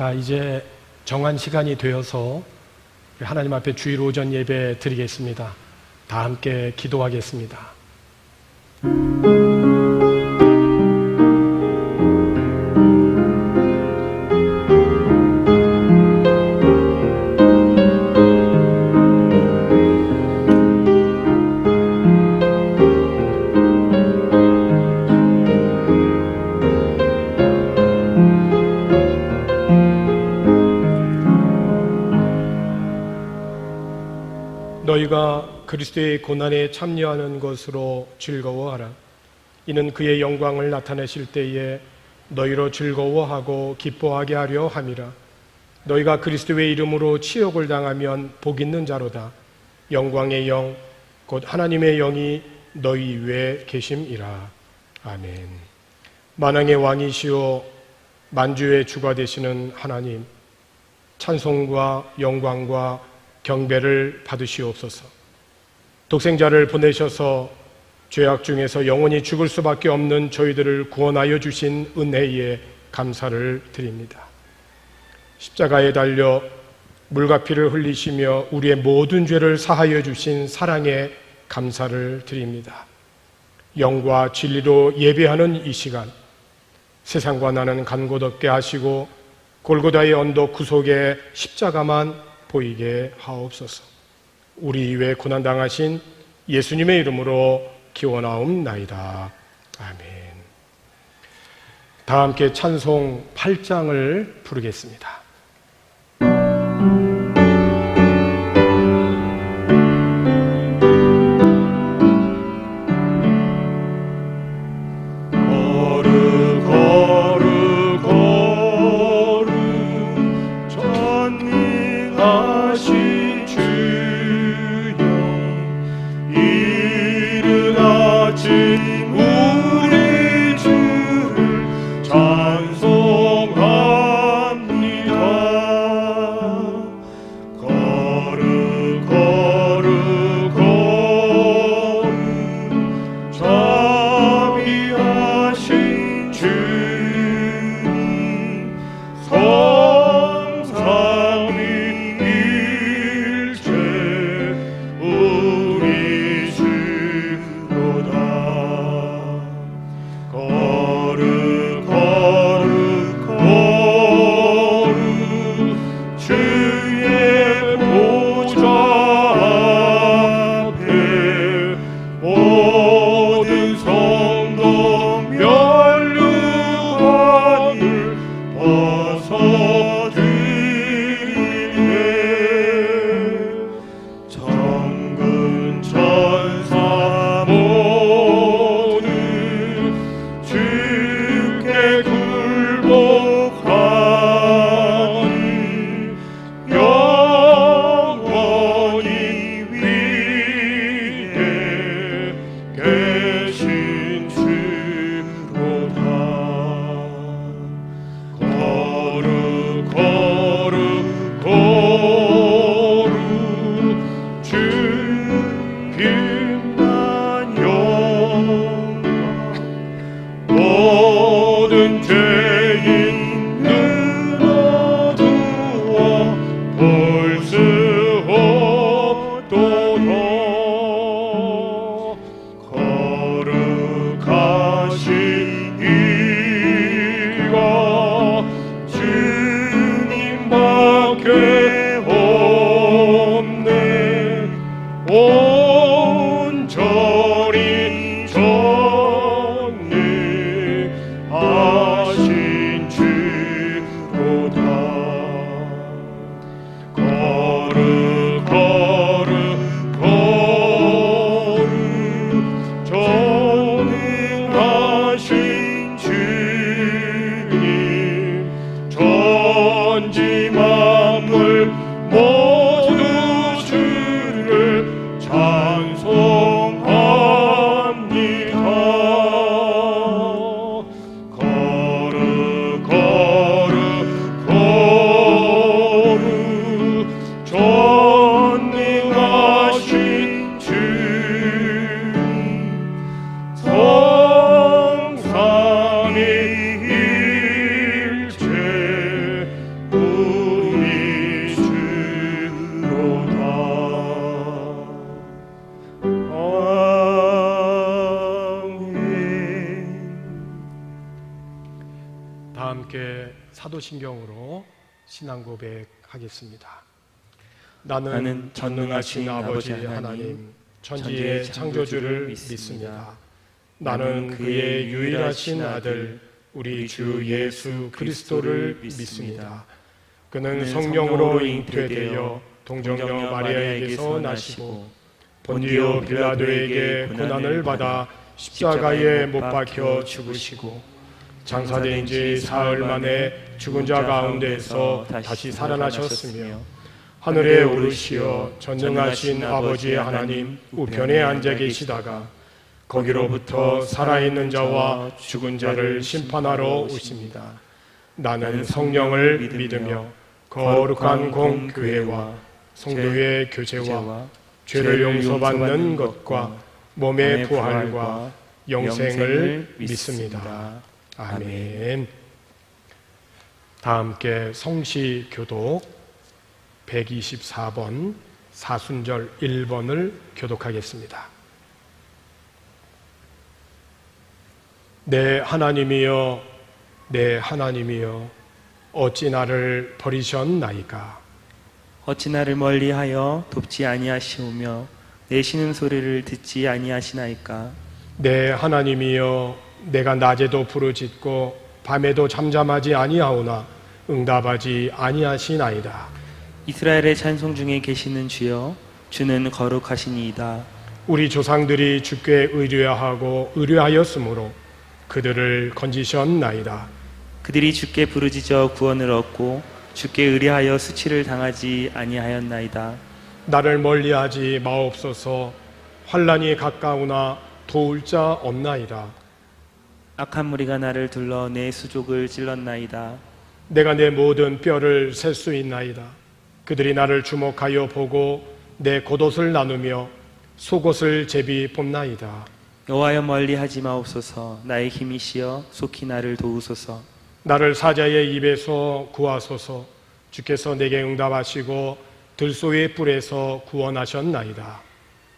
자, 이제 정한 시간이 되어서 하나님 앞에 주일 오전 예배 드리겠습니다. 다 함께 기도하겠습니다. 너희가 그리스도의 고난에 참여하는 것으로 즐거워하라. 이는 그의 영광을 나타내실 때에 너희로 즐거워하고 기뻐하게 하려 함이라. 너희가 그리스도의 이름으로 치욕을 당하면 복 있는 자로다. 영광의 영 곧 하나님의 영이 너희 위에 계심이라. 아멘. 만왕의 왕이시오 만주의 주가 되시는 하나님, 찬송과 영광과 경배를 받으시옵소서. 독생자를 보내셔서 죄악 중에서 영원히 죽을 수밖에 없는 저희들을 구원하여 주신 은혜에 감사를 드립니다. 십자가에 달려 물과 피를 흘리시며 우리의 모든 죄를 사하여 주신 사랑에 감사를 드립니다. 영과 진리로 예배하는 이 시간, 세상과 나는 간 곳 없게 하시고 골고다의 언덕 구속에 십자가만 보이게 하옵소서. 우리 위에 고난당하신 예수님의 이름으로 기원하옵나이다. 아멘. 다 함께 찬송 8장을 부르겠습니다. 거룩 사도신경으로 신앙 고백하겠습니다. 나는 전능하신 아버지 하나님, 천지의 창조주를 믿습니다. 나는 그의 유일하신 아들 우리 주 예수 그리스도를 믿습니다. 그는 성령으로 잉태되어 동정녀 마리아에게서 나시고 본디오 빌라도에게 고난을 받아 십자가에 못 박혀 죽으시고 장사된 지 사흘 만에 죽은 자 가운데서 다시 살아나셨으며 하늘에 오르시어 전능하신 아버지 하나님 우편에 앉아 계시다가 거기로부터 살아있는 자와 죽은 자를 심판하러 오십니다. 나는 성령을 믿으며 거룩한 공교회와 성도의 교제와 죄를 용서받는 것과 몸의 부활과 영생을 믿습니다. 아멘. 다 함께 성시 교독 124번 사순절 1번을 교독하겠습니다. 내 하나님이여, 내 하나님이여, 어찌 나를 버리셨나이까? 어찌 나를 멀리하여 돕지 아니하시오며 내쉬는 소리를 듣지 아니하시나이까? 내 하나님이여, 내가 낮에도 부르짖고 밤에도 잠잠하지 아니하오나 응답하지 아니하시나이다. 이스라엘의 찬송 중에 계시는 주여, 주는 거룩하시니이다. 우리 조상들이 주께 의뢰하고 의뢰하였으므로 그들을 건지셨나이다. 그들이 주께 부르짖어 구원을 얻고 주께 의뢰하여 수치를 당하지 아니하였나이다. 나를 멀리하지 마옵소서. 환난이 가까우나 도울 자 없나이다. 악한 무리가 나를 둘러 내 수족을 찔렀나이다. 내가 내 모든 뼈를 셀 수 있나이다. 그들이 나를 주목하여 보고 내 겉옷을 나누며 속옷을 제비 뽑나이다. 여호와여 멀리하지 마옵소서. 나의 힘이시여 속히 나를 도우소서. 나를 사자의 입에서 구하소서. 주께서 내게 응답하시고 들소의 뿔에서 구원하셨나이다.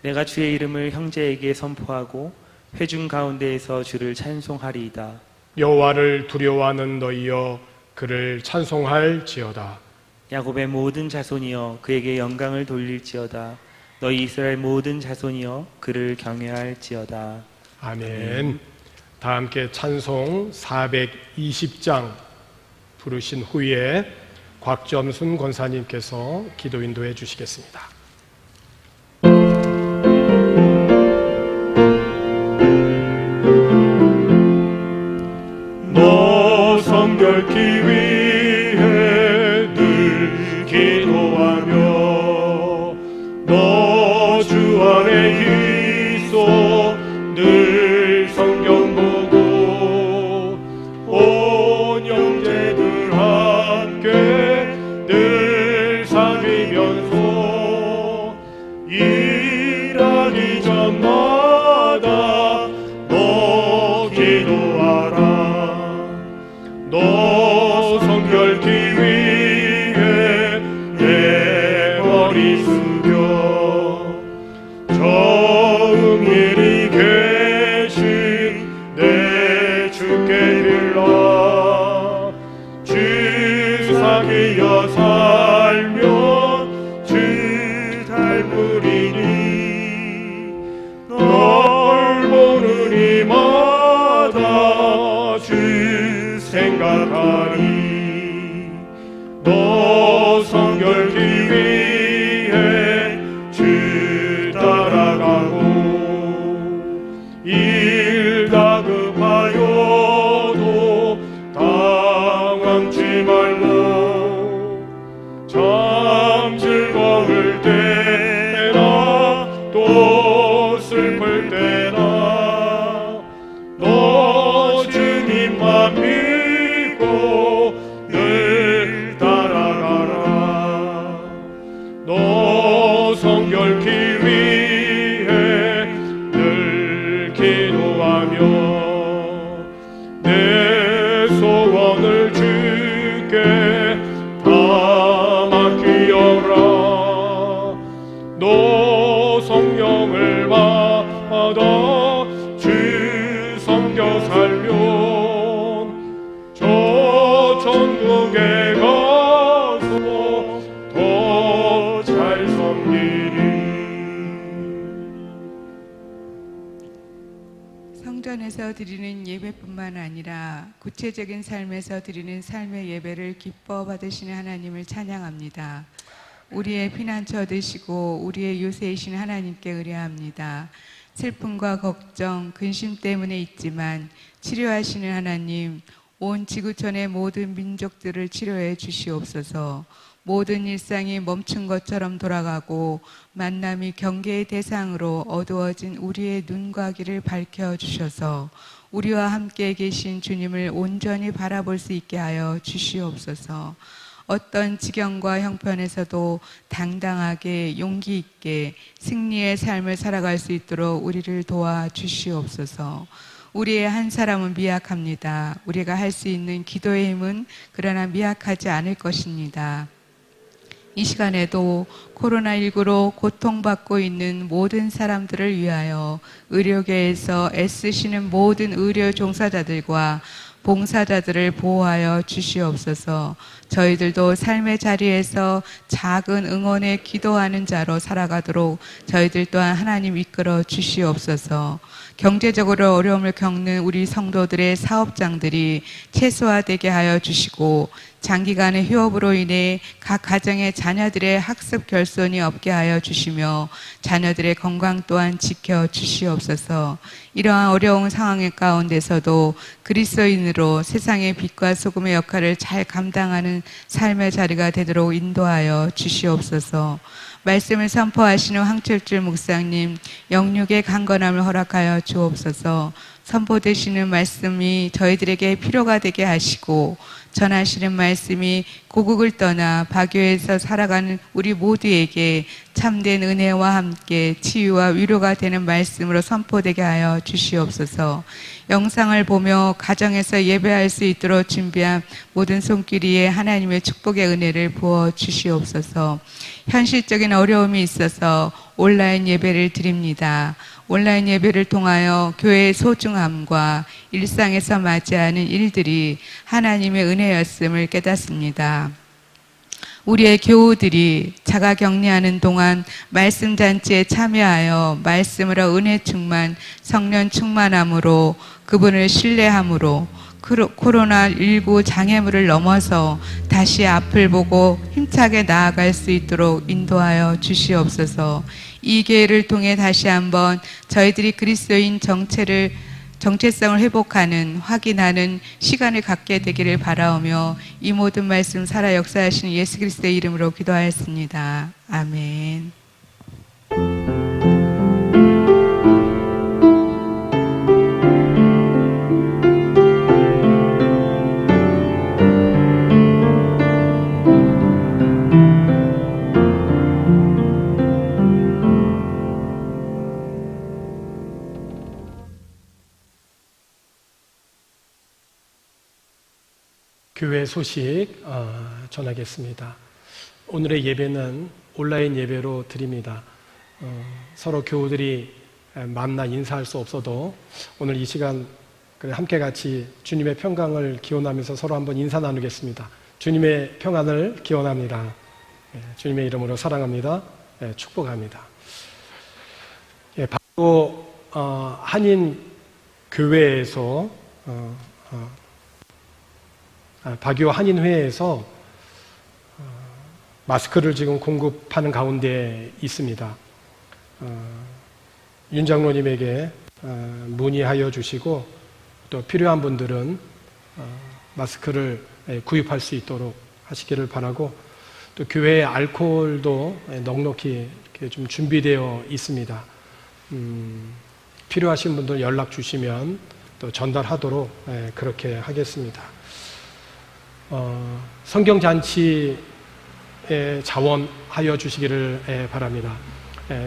내가 주의 이름을 형제에게 선포하고 회중 가운데에서 주를 찬송하리이다. 여호와를 두려워하는 너희여 그를 찬송할지어다. 야곱의 모든 자손이여 그에게 영광을 돌릴지어다. 너희 이스라엘 모든 자손이여 그를 경외할지어다. 아멘. 다 함께 찬송 420장 부르신 후에 곽점순 권사님께서 기도 인도해 주시겠습니다. 너 성결케 위해 늘 기도하며 너 주 안에 있어 늘 성경 보고 온 형제들 함께 늘 사귀면서 일하기 전마다 너 기도하라. 너 성결케 위해 내 머리 숙여 정일이 계신 내 주께 빌라. 주 사귀어 살면 주 닮으리니 널 보는 이마다 주 생각하니 너 성결케 위해 주 따라가고 일 다급하여도 당황치 말고 참 즐거울 때나 또 슬플 때나 너 주님만 믿고 늘 따라가라. 너 성결케 위해 늘 기도하며 내 소원을 주께 다 맡기어라. 너 성령을 받아 주 섬겨 살면 저 천국 안에서 드리는 예배뿐만 아니라 구체적인 삶에서 드리는 삶의 예배를 기뻐 받으시는 하나님을 찬양합니다. 우리의 피난처 되시고 우리의 요새이신 하나님께 의뢰합니다. 슬픔과 걱정, 근심 때문에 있지만 치료하시는 하나님, 온 지구촌의 모든 민족들을 치료해 주시옵소서. 모든 일상이 멈춘 것처럼 돌아가고 만남이 경계의 대상으로 어두워진 우리의 눈과 귀를 밝혀주셔서 우리와 함께 계신 주님을 온전히 바라볼 수 있게 하여 주시옵소서. 어떤 지경과 형편에서도 당당하게 용기 있게 승리의 삶을 살아갈 수 있도록 우리를 도와주시옵소서. 우리의 한 사람은 미약합니다. 우리가 할 수 있는 기도의 힘은 그러나 미약하지 않을 것입니다. 이 시간에도 코로나19로 고통받고 있는 모든 사람들을 위하여 의료계에서 애쓰시는 모든 의료 종사자들과 봉사자들을 보호하여 주시옵소서. 저희들도 삶의 자리에서 작은 응원에 기도하는 자로 살아가도록 저희들 또한 하나님 이끌어 주시옵소서. 경제적으로 어려움을 겪는 우리 성도들의 사업장들이 최소화되게 하여 주시고 장기간의 휴업으로 인해 각 가정의 자녀들의 학습 결손이 없게 하여 주시며 자녀들의 건강 또한 지켜 주시옵소서. 이러한 어려운 상황 가운데서도 그리스도인으로 세상의 빛과 소금의 역할을 잘 감당하는 삶의 자리가 되도록 인도하여 주시옵소서. 말씀을 선포하시는 황철줄 목사님, 영육의 강건함을 허락하여 주옵소서. 선포되시는 말씀이 저희들에게 필요가 되게 하시고 전하시는 말씀이 고국을 떠나 바교에서 살아가는 우리 모두에게 참된 은혜와 함께 치유와 위로가 되는 말씀으로 선포되게 하여 주시옵소서. 영상을 보며 가정에서 예배할 수 있도록 준비한 모든 손길이에 하나님의 축복의 은혜를 부어 주시옵소서. 현실적인 어려움이 있어서 온라인 예배를 드립니다. 온라인 예배를 통하여 교회의 소중함과 일상에서 맞이하는 일들이 하나님의 은혜였음을 깨닫습니다. 우리의 교우들이 자가 격리하는 동안 말씀 잔치에 참여하여 말씀으로 은혜 충만, 성령 충만함으로 그분을 신뢰함으로 코로나19 장애물을 넘어서 다시 앞을 보고 힘차게 나아갈 수 있도록 인도하여 주시옵소서. 이 기회를 통해 다시 한번 저희들이 그리스도인 정체성을 회복하는, 확인하는 시간을 갖게 되기를 바라오며 이 모든 말씀 살아 역사하시는 예수 그리스도의 이름으로 기도하였습니다. 아멘. 교회 소식 전하겠습니다. 오늘의 예배는 온라인 예배로 드립니다. 서로 교우들이 만나 인사할 수 없어도 오늘 이 시간 함께 같이 주님의 평강을 기원하면서 서로 한번 인사 나누겠습니다. 주님의 평안을 기원합니다. 주님의 이름으로 사랑합니다. 축복합니다. 바로 한인 교회에서 바교 한인회에서 마스크를 지금 공급하는 가운데 있습니다. 윤 장로님에게 문의하여 주시고 또 필요한 분들은 마스크를 구입할 수 있도록 하시기를 바라고, 또 교회에 알코올도 넉넉히 이렇게 좀 준비되어 있습니다. 필요하신 분들 연락 주시면 또 전달하도록 그렇게 하겠습니다. 성경잔치에 자원하여 주시기를 바랍니다.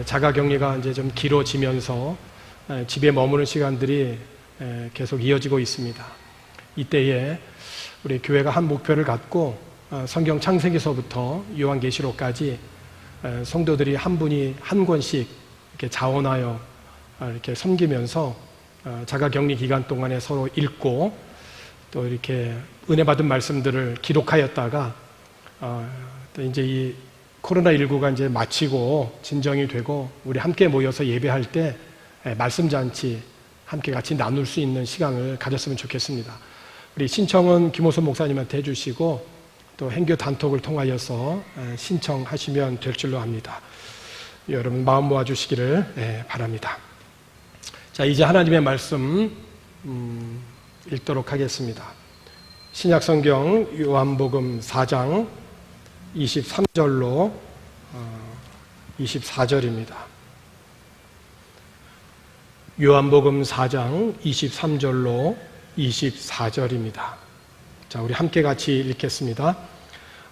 자가격리가 이제 좀 길어지면서 집에 머무는 시간들이 계속 이어지고 있습니다. 이때에 우리 교회가 한 목표를 갖고 성경 창세기서부터 요한계시록까지 성도들이 한 분이 한 권씩 이렇게 자원하여 이렇게 섬기면서 자가격리 기간 동안에 서로 읽고 또 이렇게 은혜 받은 말씀들을 기록하였다가 또 이제 이 코로나19가 이제 마치고 진정이 되고 우리 함께 모여서 예배할 때 말씀 잔치 함께 같이 나눌 수 있는 시간을 가졌으면 좋겠습니다. 우리 신청은 김호선 목사님한테 해주시고 또 행교 단톡을 통하여서 신청하시면 될 줄로 압니다. 여러분 마음 모아주시기를 바랍니다. 자, 이제 하나님의 말씀 읽도록 하겠습니다. 신약성경 요한복음 4장 23절로 24절입니다. 요한복음 4장 23절로 24절입니다. 자, 우리 함께 같이 읽겠습니다.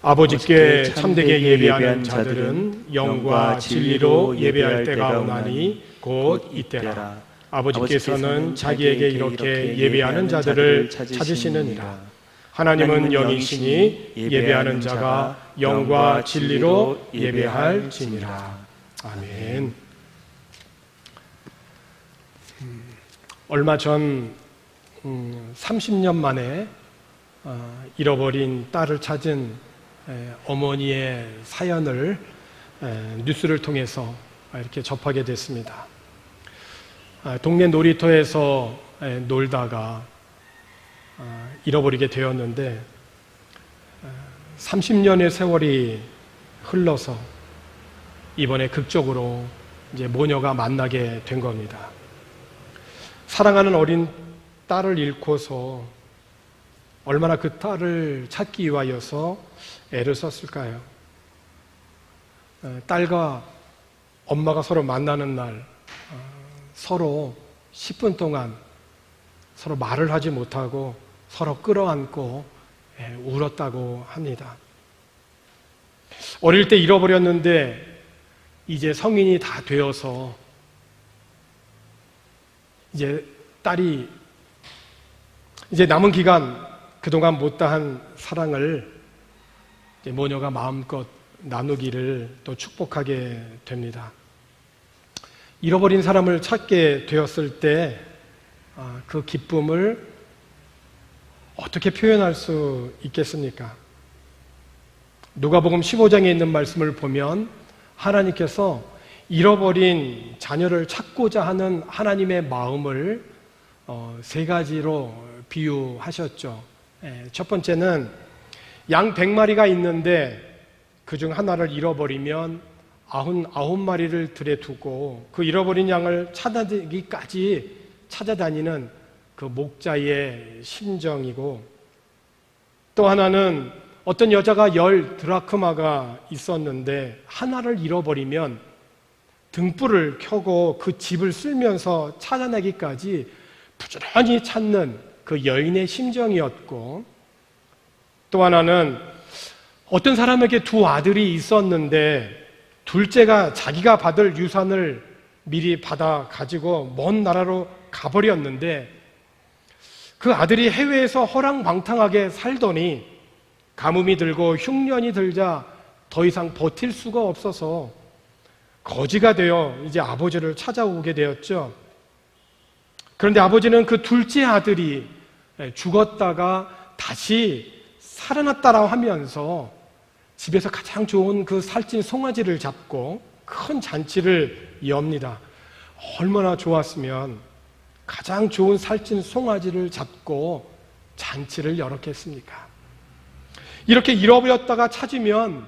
아버지께 참되게 예배하는 자들은 영과 진리로 예배할 때가 오나니 곧 이때라. 아버지께서는 자기에게 이렇게 예배하는 자들을 찾으시느니라. 하나님은 영이시니 예배하는 자가 영과 진리로 예배할지니라. 아멘. 얼마 전 30년 만에 잃어버린 딸을 찾은 어머니의 사연을 뉴스를 통해서 이렇게 접하게 됐습니다. 동네 놀이터에서 놀다가 잃어버리게 되었는데 30년의 세월이 흘러서 이번에 극적으로 이제 모녀가 만나게 된 겁니다. 사랑하는 어린 딸을 잃고서 얼마나 그 딸을 찾기 위하여서 애를 썼을까요? 딸과 엄마가 서로 만나는 날 서로 10분 동안 서로 말을 하지 못하고 서로 끌어안고 울었다고 합니다. 어릴 때 잃어버렸는데 이제 성인이 다 되어서 이제 딸이 이제 남은 기간 그동안 못다한 사랑을 이제 모녀가 마음껏 나누기를 또 축복하게 됩니다. 잃어버린 사람을 찾게 되었을 때 그 기쁨을 어떻게 표현할 수 있겠습니까? 누가복음 15장에 있는 말씀을 보면 하나님께서 잃어버린 자녀를 찾고자 하는 하나님의 마음을 세 가지로 비유하셨죠. 첫 번째는 양 100마리가 있는데 그중 하나를 잃어버리면 99마리를 들에 두고 그 잃어버린 양을 찾아내기까지 찾아다니는 그 목자의 심정이고, 또 하나는 어떤 여자가 10 드라크마가 있었는데 하나를 잃어버리면 등불을 켜고 그 집을 쓸면서 찾아내기까지 부지런히 찾는 그 여인의 심정이었고, 또 하나는 어떤 사람에게 2 아들이 있었는데 둘째가 자기가 받을 유산을 미리 받아 가지고 먼 나라로 가버렸는데 그 아들이 해외에서 허랑방탕하게 살더니 가뭄이 들고 흉년이 들자 더 이상 버틸 수가 없어서 거지가 되어 이제 아버지를 찾아오게 되었죠. 그런데 아버지는 그 둘째 아들이 죽었다가 다시 살아났다라고 하면서 집에서 가장 좋은 그 살찐 송아지를 잡고 큰 잔치를 엽니다. 얼마나 좋았으면 가장 좋은 살찐 송아지를 잡고 잔치를 열었겠습니까? 이렇게 잃어버렸다가 찾으면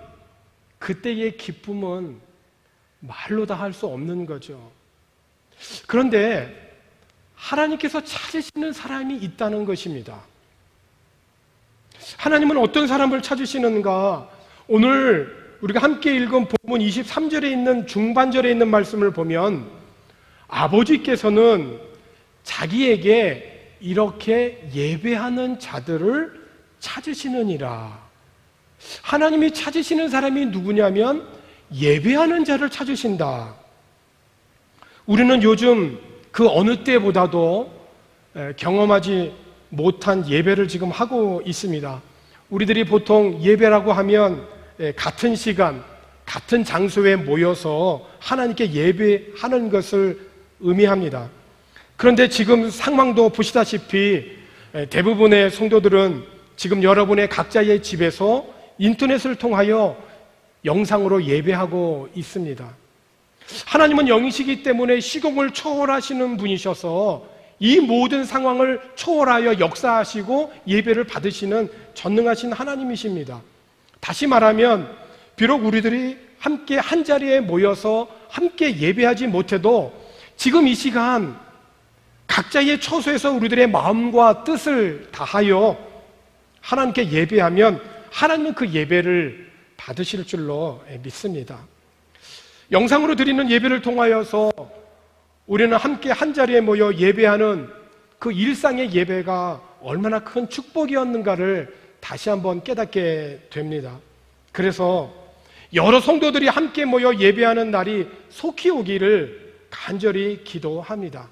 그때의 기쁨은 말로 다 할 수 없는 거죠. 그런데 하나님께서 찾으시는 사람이 있다는 것입니다. 하나님은 어떤 사람을 찾으시는가? 오늘 우리가 함께 읽은 본문 23절에 있는 중반절에 있는 말씀을 보면 아버지께서는 자기에게 이렇게 예배하는 자들을 찾으시느니라. 하나님이 찾으시는 사람이 누구냐면 예배하는 자를 찾으신다. 우리는 요즘 그 어느 때보다도 경험하지 못한 예배를 지금 하고 있습니다. 우리들이 보통 예배라고 하면 같은 시간, 같은 장소에 모여서 하나님께 예배하는 것을 의미합니다. 그런데 지금 상황도 보시다시피 대부분의 성도들은 지금 여러분의 각자의 집에서 인터넷을 통하여 영상으로 예배하고 있습니다. 하나님은 영이시기 때문에 시공을 초월하시는 분이셔서 이 모든 상황을 초월하여 역사하시고 예배를 받으시는 전능하신 하나님이십니다. 다시 말하면 비록 우리들이 함께 한 자리에 모여서 함께 예배하지 못해도 지금 이 시간 각자의 처소에서 우리들의 마음과 뜻을 다하여 하나님께 예배하면 하나님은 그 예배를 받으실 줄로 믿습니다. 영상으로 드리는 예배를 통하여서 우리는 함께 한 자리에 모여 예배하는 그 일상의 예배가 얼마나 큰 축복이었는가를 다시 한번 깨닫게 됩니다. 그래서 여러 성도들이 함께 모여 예배하는 날이 속히 오기를 간절히 기도합니다.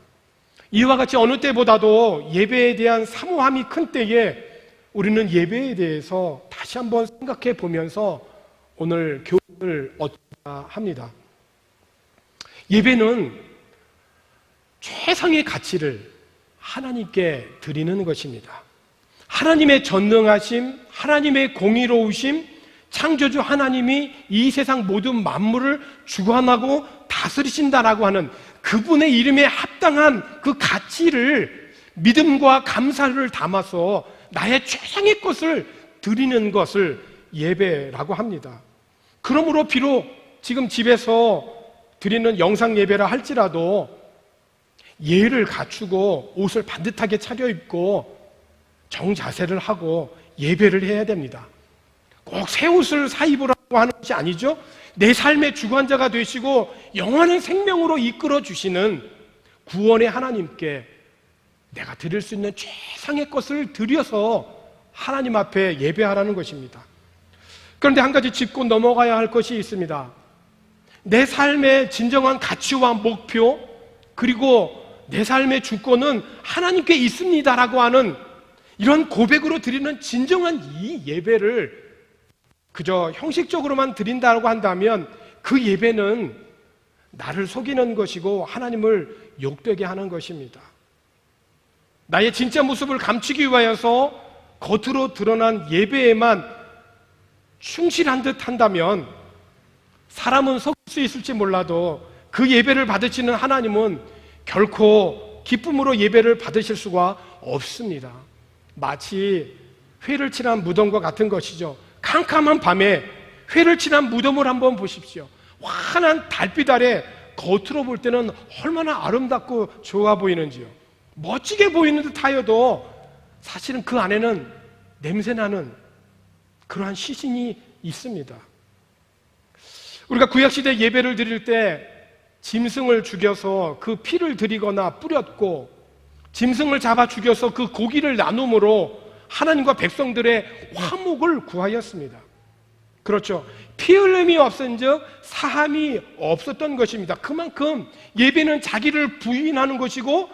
이와 같이 어느 때보다도 예배에 대한 사모함이 큰 때에 우리는 예배에 대해서 다시 한번 생각해 보면서 오늘 교훈을 얻고자 합니다. 예배는 최상의 가치를 하나님께 드리는 것입니다. 하나님의 전능하심, 하나님의 공의로우심, 창조주 하나님이 이 세상 모든 만물을 주관하고 다스리신다라고 하는 그분의 이름에 합당한 그 가치를 믿음과 감사를 담아서 나의 최상의 것을 드리는 것을 예배라고 합니다. 그러므로 비록 지금 집에서 드리는 영상 예배라 할지라도 예를 갖추고 옷을 반듯하게 차려입고 정자세를 하고 예배를 해야 됩니다. 꼭 새 옷을 사 입으라고 하는 것이 아니죠. 내 삶의 주관자가 되시고 영원한 생명으로 이끌어 주시는 구원의 하나님께 내가 드릴 수 있는 최상의 것을 드려서 하나님 앞에 예배하라는 것입니다. 그런데 한 가지 짚고 넘어가야 할 것이 있습니다. 내 삶의 진정한 가치와 목표, 그리고 내 삶의 주권은 하나님께 있습니다라고 하는 이런 고백으로 드리는 진정한 이 예배를 그저 형식적으로만 드린다고 한다면 그 예배는 나를 속이는 것이고 하나님을 욕되게 하는 것입니다. 나의 진짜 모습을 감추기 위하여서 겉으로 드러난 예배에만 충실한 듯 한다면 사람은 속일 수 있을지 몰라도 그 예배를 받으시는 하나님은 결코 기쁨으로 예배를 받으실 수가 없습니다. 마치 회를 칠한 무덤과 같은 것이죠. 캄캄한 밤에 회를 칠한 무덤을 한번 보십시오. 환한 달빛 아래 겉으로 볼 때는 얼마나 아름답고 좋아 보이는지요. 멋지게 보이는 듯 하여도 사실은 그 안에는 냄새나는 그러한 시신이 있습니다. 우리가 구약시대 예배를 드릴 때 짐승을 죽여서 그 피를 드리거나 뿌렸고 짐승을 잡아 죽여서 그 고기를 나눔으로 하나님과 백성들의 화목을 구하였습니다. 그렇죠. 피 흘림이 없은즉 사함이 없었던 것입니다. 그만큼 예배는 자기를 부인하는 것이고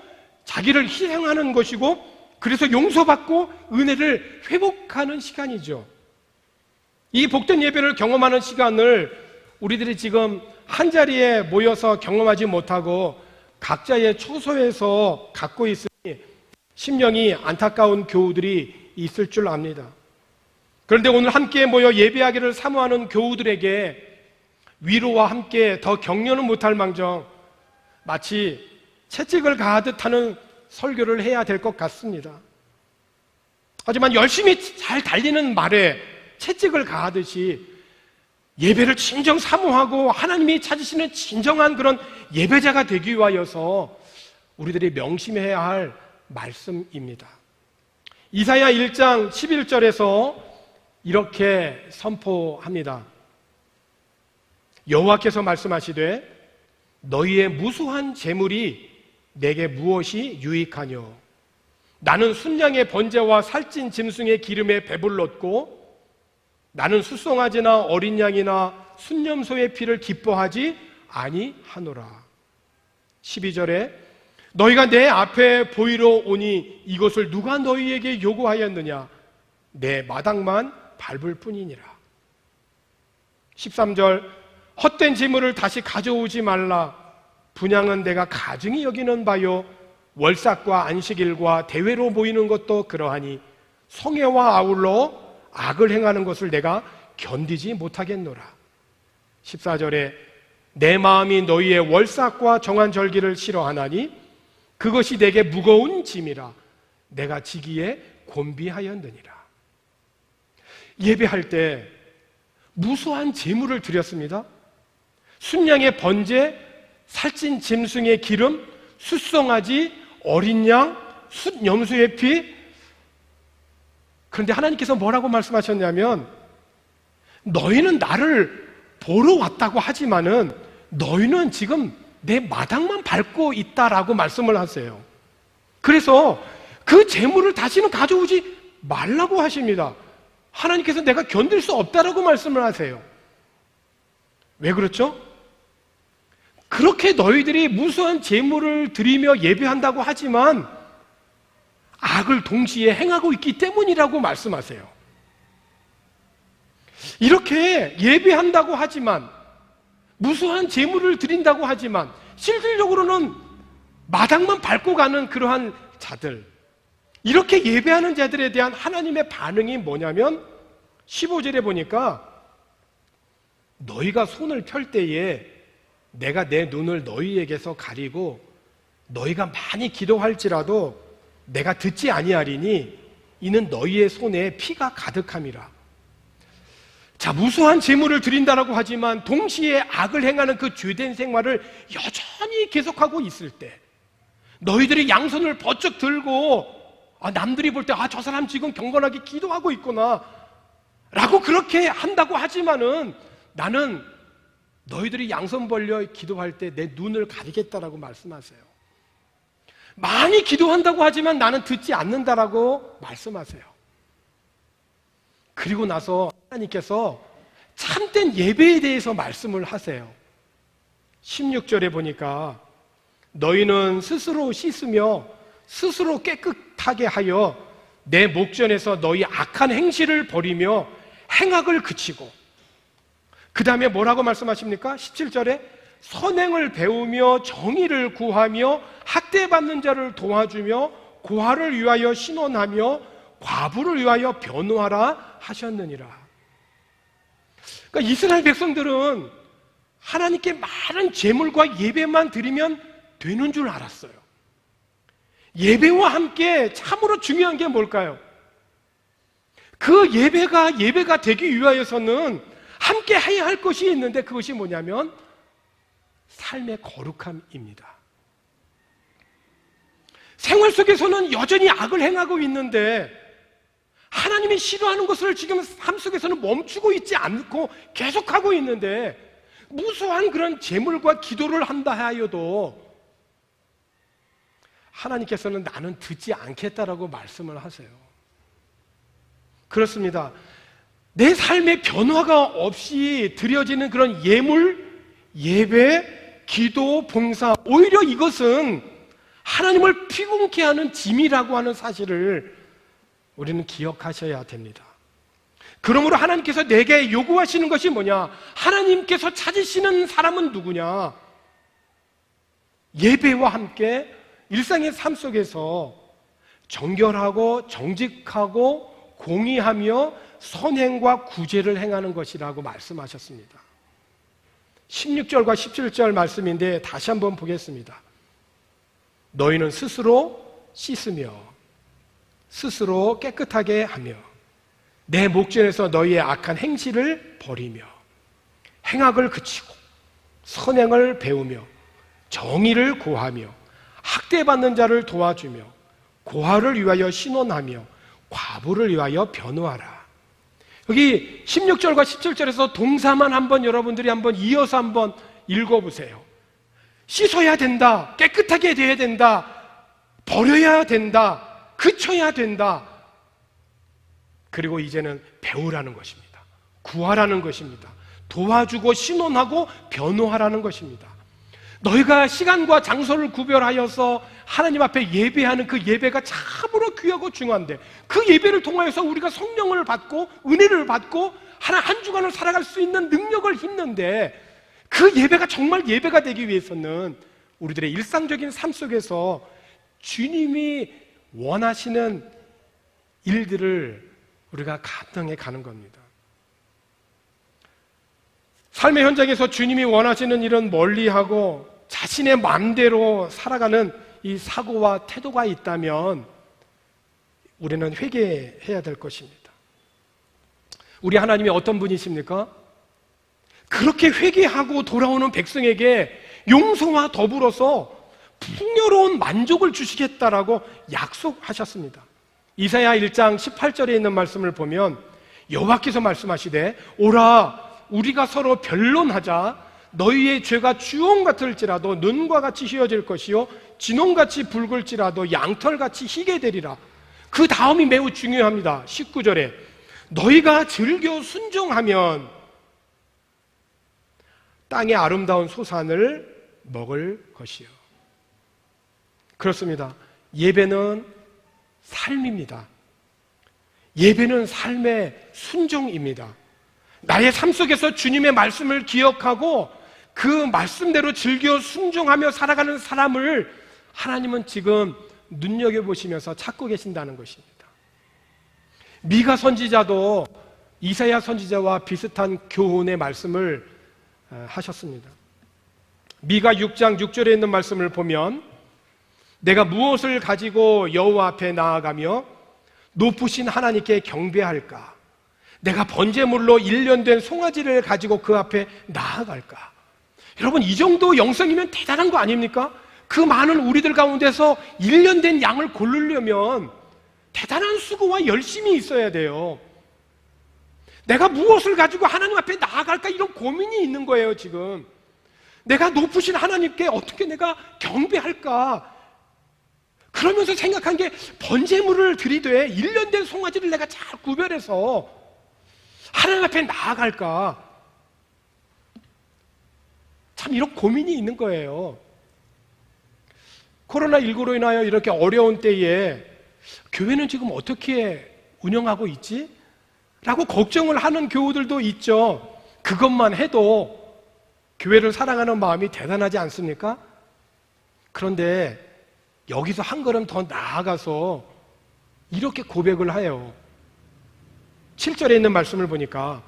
자기를 희생하는 것이고 그래서 용서받고 은혜를 회복하는 시간이죠. 이 복된 예배를 경험하는 시간을 우리들이 지금 한자리에 모여서 경험하지 못하고 각자의 처소에서 갖고 있으니 심령이 안타까운 교우들이 있을 줄 압니다. 그런데 오늘 함께 모여 예배하기를 사모하는 교우들에게 위로와 함께 더 격려는 못할 망정 마치 채찍을 가하듯 하는 설교를 해야 될 것 같습니다. 하지만 열심히 잘 달리는 말에 채찍을 가하듯이 예배를 진정 사모하고 하나님이 찾으시는 진정한 그런 예배자가 되기 위하여서 우리들이 명심해야 할 말씀입니다. 이사야 1장 11절에서 이렇게 선포합니다. 여호와께서 말씀하시되 너희의 무수한 재물이 내게 무엇이 유익하뇨? 나는 순양의 번제와 살찐 짐승의 기름에 배불렀고 나는 수송아지나 어린 양이나 순념소의 피를 기뻐하지 아니하노라. 12절에 너희가 내 앞에 보이러 오니 이것을 누가 너희에게 요구하였느냐? 내 마당만 밟을 뿐이니라. 13절 헛된 재물을 다시 가져오지 말라. 분향은 내가 가증히 여기는 바요 월삭과 안식일과 대회로 모이는 것도 그러하니 성회와 아울러 악을 행하는 것을 내가 견디지 못하겠노라. 14절에 내 마음이 너희의 월삭과 정한 절기를 싫어하나니 그것이 내게 무거운 짐이라 내가 지기에 곤비하였느니라. 예배할 때 무수한 제물을 드렸습니다. 순양의 번제, 살찐 짐승의 기름, 숫송아지, 어린 양, 숫염소의 피. 그런데 하나님께서 뭐라고 말씀하셨냐면, 너희는 나를 보러 왔다고 하지만은 너희는 지금 내 마당만 밟고 있다라고 말씀을 하세요. 그래서 그 재물을 다시는 가져오지 말라고 하십니다. 하나님께서 내가 견딜 수 없다라고 말씀을 하세요. 왜 그렇죠? 그렇게 너희들이 무수한 재물을 드리며 예배한다고 하지만 악을 동시에 행하고 있기 때문이라고 말씀하세요. 이렇게 예배한다고 하지만, 무수한 재물을 드린다고 하지만 실질적으로는 마당만 밟고 가는 그러한 자들, 이렇게 예배하는 자들에 대한 하나님의 반응이 뭐냐면 15절에 보니까 너희가 손을 펼 때에 내가 내 눈을 너희에게서 가리고 너희가 많이 기도할지라도 내가 듣지 아니하리니 이는 너희의 손에 피가 가득함이라. 자, 무수한 재물을 드린다라고 하지만 동시에 악을 행하는 그 죄된 생활을 여전히 계속하고 있을 때, 너희들이 양손을 번쩍 들고 남들이 볼 때 저 사람 지금 경건하게 기도하고 있구나 라고 그렇게 한다고 하지만은 나는 너희들이 양손 벌려 기도할 때 내 눈을 가리겠다라고 말씀하세요. 많이 기도한다고 하지만 나는 듣지 않는다라고 말씀하세요. 그리고 나서 하나님께서 참된 예배에 대해서 말씀을 하세요. 16절에 보니까 너희는 스스로 씻으며 스스로 깨끗하게 하여 내 목전에서 너희 악한 행실을 버리며 행악을 그치고, 그 다음에 뭐라고 말씀하십니까? 17절에 선행을 배우며 정의를 구하며 학대받는 자를 도와주며 고아를 위하여 신원하며 과부를 위하여 변호하라 하셨느니라. 그러니까 이스라엘 백성들은 하나님께 많은 제물과 예배만 드리면 되는 줄 알았어요. 예배와 함께 참으로 중요한 게 뭘까요? 그 예배가 되기 위하여서는 함께 해야 할 것이 있는데, 그것이 뭐냐면 삶의 거룩함입니다. 생활 속에서는 여전히 악을 행하고 있는데 하나님이 싫어하는 것을 지금 삶 속에서는 멈추고 있지 않고 계속하고 있는데, 무수한 그런 제물과 기도를 한다 하여도 하나님께서는 나는 듣지 않겠다라고 말씀을 하세요. 그렇습니다. 내 삶의 변화가 없이 드려지는 그런 예물, 예배, 기도, 봉사, 오히려 이것은 하나님을 피곤케 하는 짐이라고 하는 사실을 우리는 기억하셔야 됩니다. 그러므로 하나님께서 내게 요구하시는 것이 뭐냐? 하나님께서 찾으시는 사람은 누구냐? 예배와 함께 일상의 삶 속에서 정결하고 정직하고 공의하며 선행과 구제를 행하는 것이라고 말씀하셨습니다. 16절과 17절 말씀인데 다시 한번 보겠습니다. 너희는 스스로 씻으며 스스로 깨끗하게 하며 내 목전에서 너희의 악한 행실을 버리며 행악을 그치고 선행을 배우며 정의를 구하며 학대받는 자를 도와주며 고아를 위하여 신원하며 과부를 위하여 변호하라. 여기 16절과 17절에서 동사만 한번 여러분들이 한번 이어서 한번 읽어보세요. 씻어야 된다, 깨끗하게 돼야 된다, 버려야 된다, 그쳐야 된다. 그리고 이제는 배우라는 것입니다. 구하라는 것입니다. 도와주고 신원하고 변호하라는 것입니다. 너희가 시간과 장소를 구별하여서 하나님 앞에 예배하는 그 예배가 참으로 귀하고 중요한데, 그 예배를 통하여서 우리가 성령을 받고 은혜를 받고 한 주간을 살아갈 수 있는 능력을 힘는데, 그 예배가 정말 예배가 되기 위해서는 우리들의 일상적인 삶 속에서 주님이 원하시는 일들을 우리가 감당해 가는 겁니다. 삶의 현장에서 주님이 원하시는 일은 멀리하고 자신의 마음대로 살아가는 이 사고와 태도가 있다면 우리는 회개해야 될 것입니다. 우리 하나님이 어떤 분이십니까? 그렇게 회개하고 돌아오는 백성에게 용서와 더불어서 풍요로운 만족을 주시겠다라고 약속하셨습니다. 이사야 1장 18절에 있는 말씀을 보면 여호와께서 말씀하시되 오라 우리가 서로 변론하자. 너희의 죄가 주홍 같을지라도 눈과 같이 휘어질 것이요 진홍같이 붉을지라도 양털같이 희게 되리라. 그 다음이 매우 중요합니다. 19절에 너희가 즐겨 순종하면 땅의 아름다운 소산을 먹을 것이요. 그렇습니다. 예배는 삶입니다. 예배는 삶의 순종입니다. 나의 삶 속에서 주님의 말씀을 기억하고 그 말씀대로 즐겨 순종하며 살아가는 사람을 하나님은 지금 눈여겨보시면서 찾고 계신다는 것입니다. 미가 선지자도 이사야 선지자와 비슷한 교훈의 말씀을 하셨습니다. 미가 6장 6절에 있는 말씀을 보면 내가 무엇을 가지고 여호와 앞에 나아가며 높으신 하나님께 경배할까? 내가 번제물로 1년 된 송아지를 가지고 그 앞에 나아갈까? 여러분, 이 정도 영성이면 대단한 거 아닙니까? 그 많은 우리들 가운데서 1년 된 양을 고르려면 대단한 수고와 열심이 있어야 돼요. 내가 무엇을 가지고 하나님 앞에 나아갈까? 이런 고민이 있는 거예요, 지금. 내가 높으신 하나님께 어떻게 내가 경배할까? 그러면서 생각한 게 번제물을 드리되 1년 된 송아지를 내가 잘 구별해서 하나님 앞에 나아갈까? 참 이런 고민이 있는 거예요. 코로나19로 인하여 이렇게 어려운 때에 교회는 지금 어떻게 운영하고 있지? 라고 걱정을 하는 교우들도 있죠. 그것만 해도 교회를 사랑하는 마음이 대단하지 않습니까? 그런데 여기서 한 걸음 더 나아가서 이렇게 고백을 해요. 7절에 있는 말씀을 보니까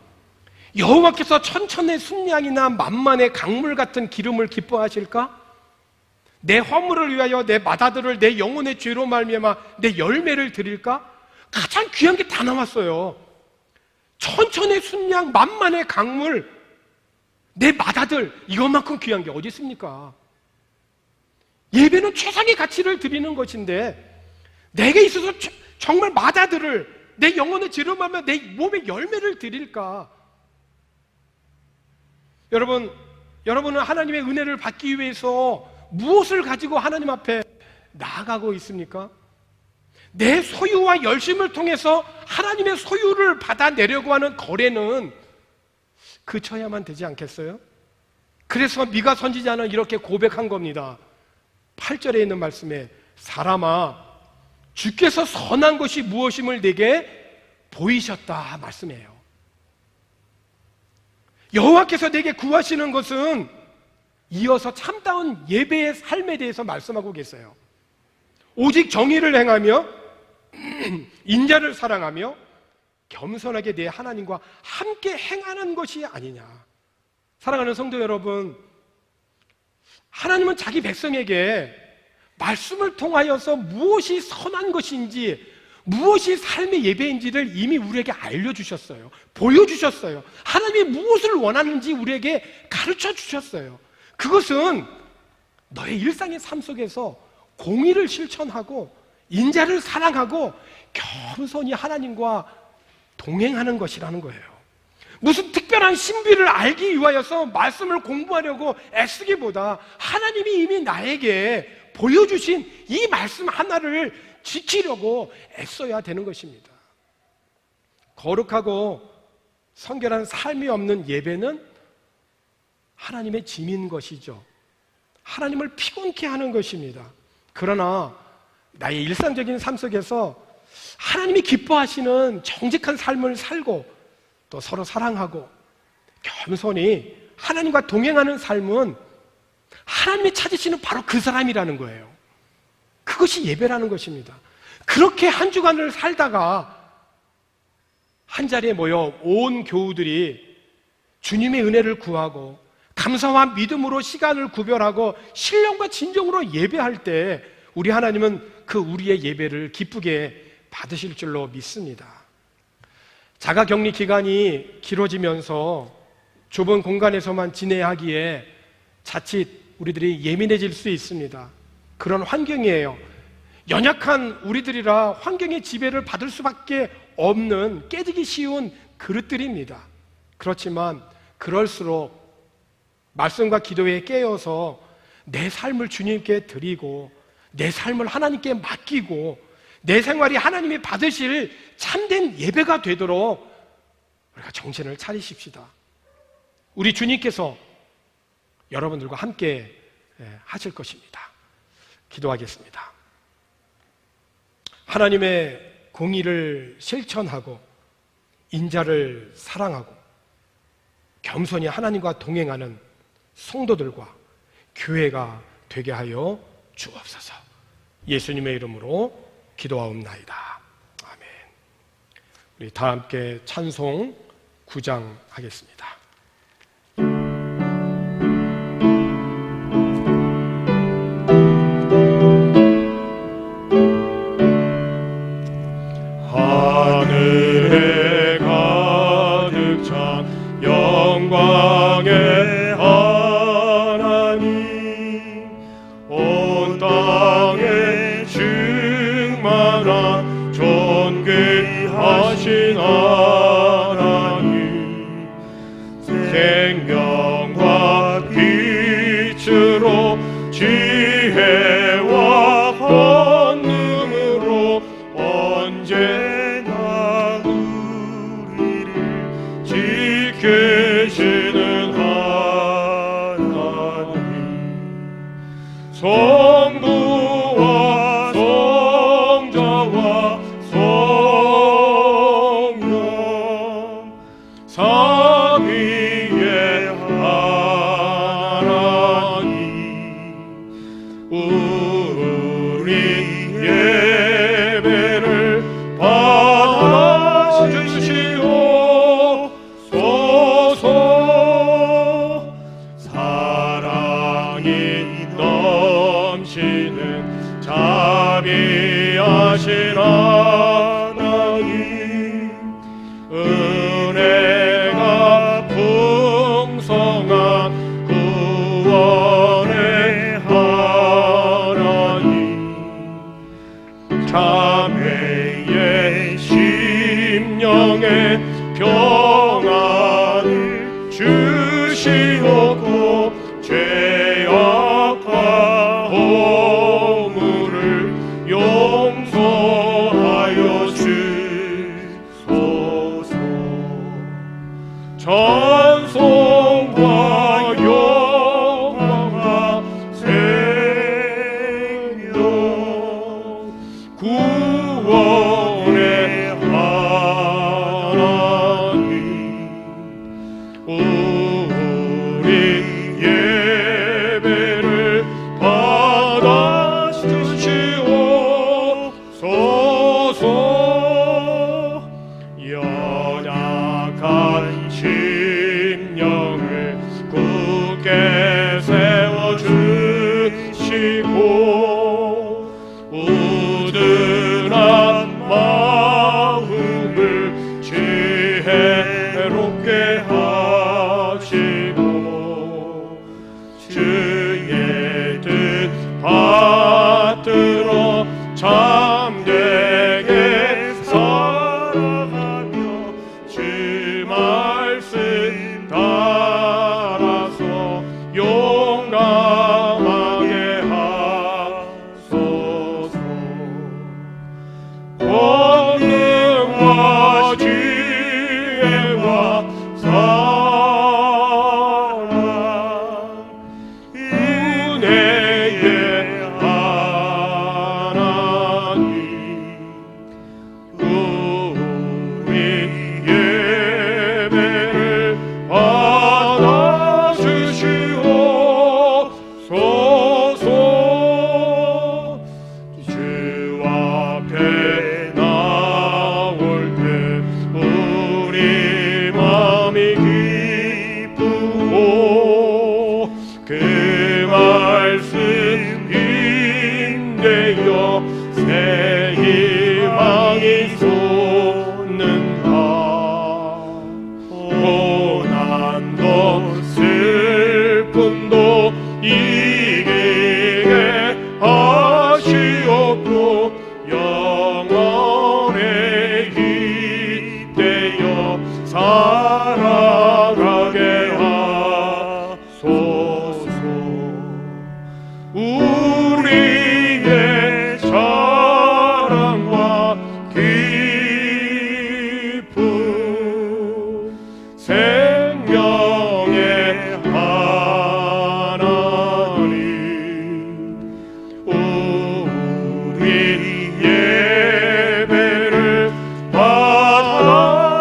여호와께서 천천의 순양이나 만만의 강물 같은 기름을 기뻐하실까? 내 허물을 위하여 내 맏아들을 내 영혼의 죄로 말미암아 내 열매를 드릴까? 가장 귀한 게 다 나왔어요. 천천의 순양, 만만의 강물, 내 맏아들, 이것만큼 귀한 게 어디 있습니까? 예배는 최상의 가치를 드리는 것인데 내게 있어서 정말 맏아들을 내 영혼의 죄로 말미암아 내 몸의 열매를 드릴까? 여러분은 하나님의 은혜를 받기 위해서 무엇을 가지고 하나님 앞에 나아가고 있습니까? 내 소유와 열심을 통해서 하나님의 소유를 받아내려고 하는 거래는 그쳐야만 되지 않겠어요? 그래서 미가 선지자는 이렇게 고백한 겁니다. 8절에 있는 말씀에 사람아 주께서 선한 것이 무엇임을 내게 보이셨다 말씀해요. 여호와께서 내게 구하시는 것은 이어서 참다운 예배의 삶에 대해서 말씀하고 계세요. 오직 정의를 행하며 인자를 사랑하며 겸손하게 내 하나님과 함께 행하는 것이 아니냐. 사랑하는 성도 여러분, 하나님은 자기 백성에게 말씀을 통하여서 무엇이 선한 것인지 무엇이 삶의 예배인지를 이미 우리에게 알려주셨어요. 보여주셨어요. 하나님이 무엇을 원하는지 우리에게 가르쳐 주셨어요. 그것은 너의 일상의 삶 속에서 공의를 실천하고 인자를 사랑하고 겸손히 하나님과 동행하는 것이라는 거예요. 무슨 특별한 신비를 알기 위하여서 말씀을 공부하려고 애쓰기보다 하나님이 이미 나에게 보여주신 이 말씀 하나를 지키려고 애써야 되는 것입니다. 거룩하고 성결한 삶이 없는 예배는 하나님의 짐인 것이죠. 하나님을 피곤케 하는 것입니다. 그러나 나의 일상적인 삶 속에서 하나님이 기뻐하시는 정직한 삶을 살고 또 서로 사랑하고 겸손히 하나님과 동행하는 삶은 하나님이 찾으시는 바로 그 사람이라는 거예요. 그것이 예배라는 것입니다. 그렇게 한 주간을 살다가 한 자리에 모여 온 교우들이 주님의 은혜를 구하고 감사와 믿음으로 시간을 구별하고 신령과 진정으로 예배할 때 우리 하나님은 그 우리의 예배를 기쁘게 받으실 줄로 믿습니다. 자가격리 기간이 길어지면서 좁은 공간에서만 지내야 하기에 자칫 우리들이 예민해질 수 있습니다. 그런 환경이에요. 연약한 우리들이라 환경의 지배를 받을 수밖에 없는 깨지기 쉬운 그릇들입니다. 그렇지만 그럴수록 말씀과 기도에 깨어서 내 삶을 주님께 드리고 내 삶을 하나님께 맡기고 내 생활이 하나님이 받으실 참된 예배가 되도록 우리가 정신을 차리십시다. 우리 주님께서 여러분들과 함께 하실 것입니다. 기도하겠습니다. 하나님의 공의를 실천하고 인자를 사랑하고 겸손히 하나님과 동행하는 성도들과 교회가 되게 하여 주옵소서. 예수님의 이름으로 기도하옵나이다. 아멘. 우리 다 함께 찬송 9장 하겠습니다. 하늘에 가득 찬 영광의 하나님, 온 땅에 충만한 존귀하신 하나님, 생명과 빛으로 지혜와 권능으로 언제나 우리를 지키시는 하나님, 성부와 성자와 성령 삼위의 하나님, 우리 예배를 받아주시옵소서. 사랑이 넘치는 자비하신 하나님, 은혜가 풍성한 구원의 하나님, 자매의 심령에 평안을 주시옵고 죄악과 허물을 용서하여 주소서. 찬송과 영광과 생명 구원의 하나님, 우리 예배를 받아주시옵소서. 연약한 심령을 굳게 세워주시고 우둔한 마음을 지혜롭게 하시고 주의 뜻 받들어 참되게 살아가며 주 말씀 따라서 용감하게 하소서. 권능과 지혜와 사랑, 은혜의 하나님, 우리 예배를 받아주시옵소서. 주 앞에 나올 때 우리 마음이 기쁘고 그 말씀 되어 새 희망이 솟는다. 고난도 슬픔도 이기게 하시옵고 영원에 기대어 살아가게 하소서. 우리의 사랑과 기쁨 생명의 하나님, 우리 예배를 받아주시옵소서.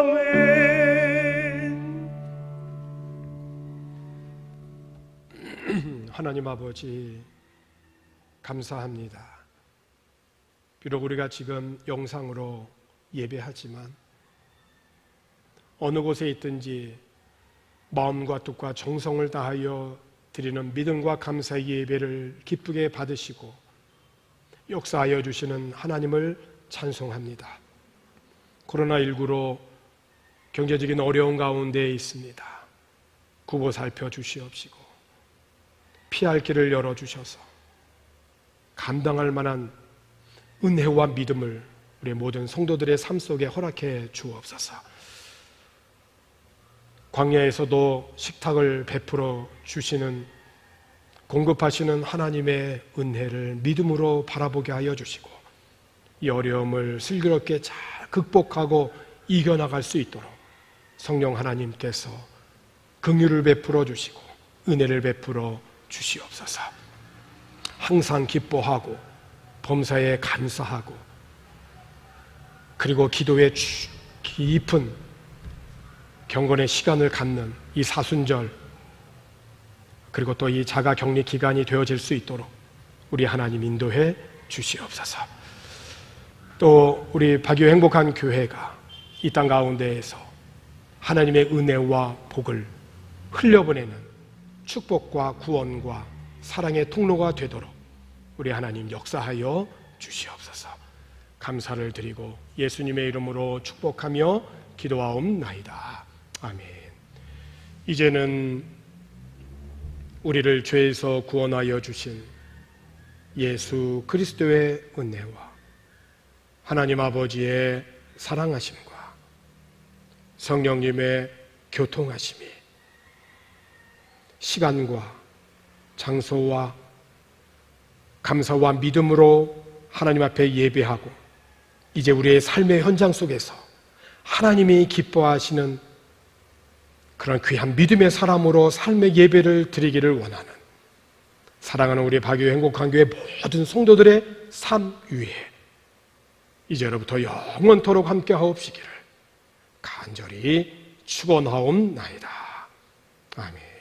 아멘. 하나님 아버지, 감사합니다. 비록 우리가 지금 영상으로 예배하지만 어느 곳에 있든지 마음과 뜻과 정성을 다하여 드리는 믿음과 감사의 예배를 기쁘게 받으시고 역사하여 주시는 하나님을 찬송합니다. 코로나19로 경제적인 어려운 가운데 있습니다. 구보 살펴 주시옵시고 피할 길을 열어주셔서 감당할 만한 은혜와 믿음을 우리 모든 성도들의 삶 속에 허락해 주옵소서. 광야에서도 식탁을 베풀어 주시는, 공급하시는 하나님의 은혜를 믿음으로 바라보게 하여 주시고 이 어려움을 슬기롭게 잘 극복하고 이겨나갈 수 있도록 성령 하나님께서 긍휼을 베풀어 주시고 은혜를 베풀어 주시옵소서. 항상 기뻐하고 범사에 감사하고 그리고 기도에 깊은 경건의 시간을 갖는 이 사순절, 그리고 또 이 자가 격리 기간이 되어질 수 있도록 우리 하나님 인도해 주시옵소서. 또 우리 박유 행복한 교회가 이 땅 가운데에서 하나님의 은혜와 복을 흘려보내는 축복과 구원과 사랑의 통로가 되도록 우리 하나님 역사하여 주시옵소서. 감사를 드리고 예수님의 이름으로 축복하며 기도하옵나이다. 아멘. 이제는 우리를 죄에서 구원하여 주신 예수 그리스도의 은혜와 하나님 아버지의 사랑하심과 성령님의 교통하심이 시간과 장소와 감사와 믿음으로 하나님 앞에 예배하고 이제 우리의 삶의 현장 속에서 하나님이 기뻐하시는 그런 귀한 믿음의 사람으로 삶의 예배를 드리기를 원하는 사랑하는 우리 박유 행복한 교회 모든 성도들의 삶 위에 이제로부터 영원토록 함께 하옵시기를 간절히 축원하옵나이다. 아멘.